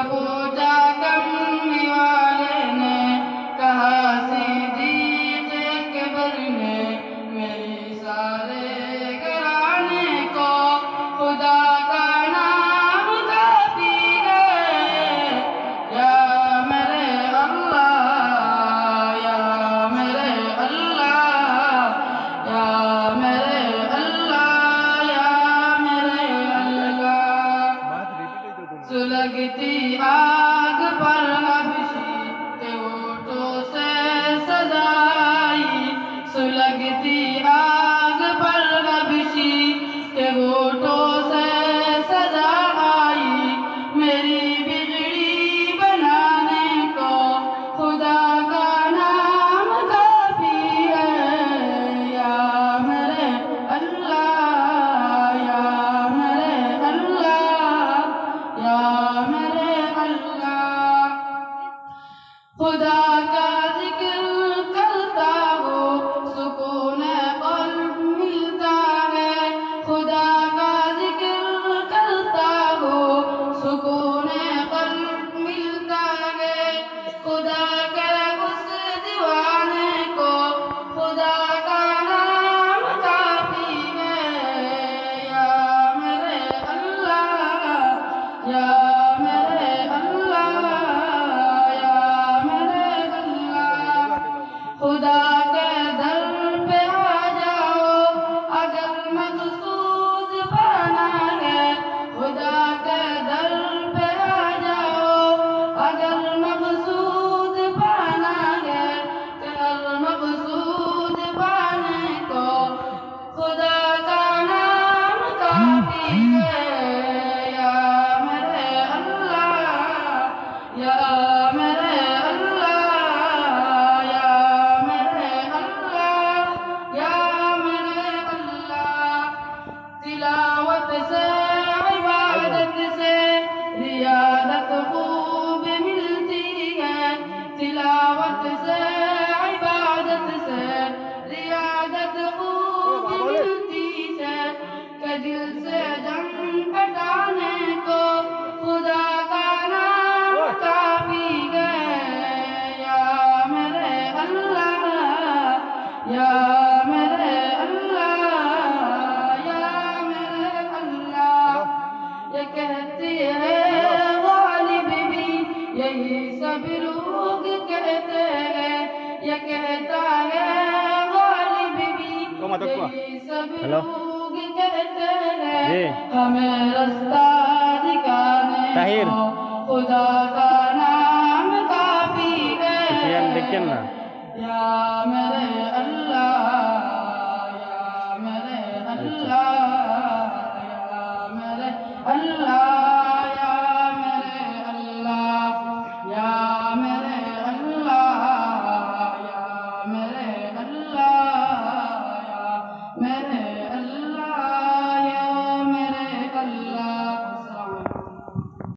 پوچھا کملی والے نے، کہا صدیق اکبر نے، میری سارے گھرانے کو خدا کا نام کافی ہے۔ یا میرے اللہ، یا میرے اللہ، یا میرے اللہ، یا میرے اللہ۔ سلگتی آگ پر حبشی کے ہونٹوں سے سزائی، سلگتی آگ پر حبشی کے ہونٹوں سے سزا آئی، میری بگڑی بنانے کو خدا کا نام کافی ہے۔ یا میرے اللہ، یا میرے اللہ، یا میرے اللہ۔ خدا کا ذکر کرتا ہو سکون قلب ملتا ہے، خدا کا ذکر کرتا ہو سکون قلب ملتا ہے، خدا کے اس دیوانے کو خدا کا نام کافی ہے۔ یا میرے اللہ، یا میرے اللہ، یا میرے اللہ۔ خدا کے در پہ آ جاؤ اگر مقصود پانا ہے، خدا کے در پہ آ جاؤ اگر مقصود پانا ہے، اگر مقصود پانے کو خدا کا نام کافی ہے۔ یا میرے اللہ، یا میرے اللہ، یا میرے اللہ، یا میرے اللہ۔ تلاوت سے عبادت سے ریاضت خوب ملتی ہے، تلاوت سے عبادت سے ریاضت خوب ملتی ہے، کہ دل سے جنگ ہٹانے کو خدا کا نام کافی ہے۔ یا میرے اللہ، یا میرے اللہ، یا میرے اللہ۔ یہ کہتی ہے غالب بھی، یہی سب لوگ کہتے ہیں، یہ کہتا ہے غالب بھی، یہی سب لوگ کہتے ہیں، ہمیں رستہ دکھانے کو خدا کا نام کافی ہے۔ یا میرے اللہ، یا میرے اللہ، یا میرے اللہ۔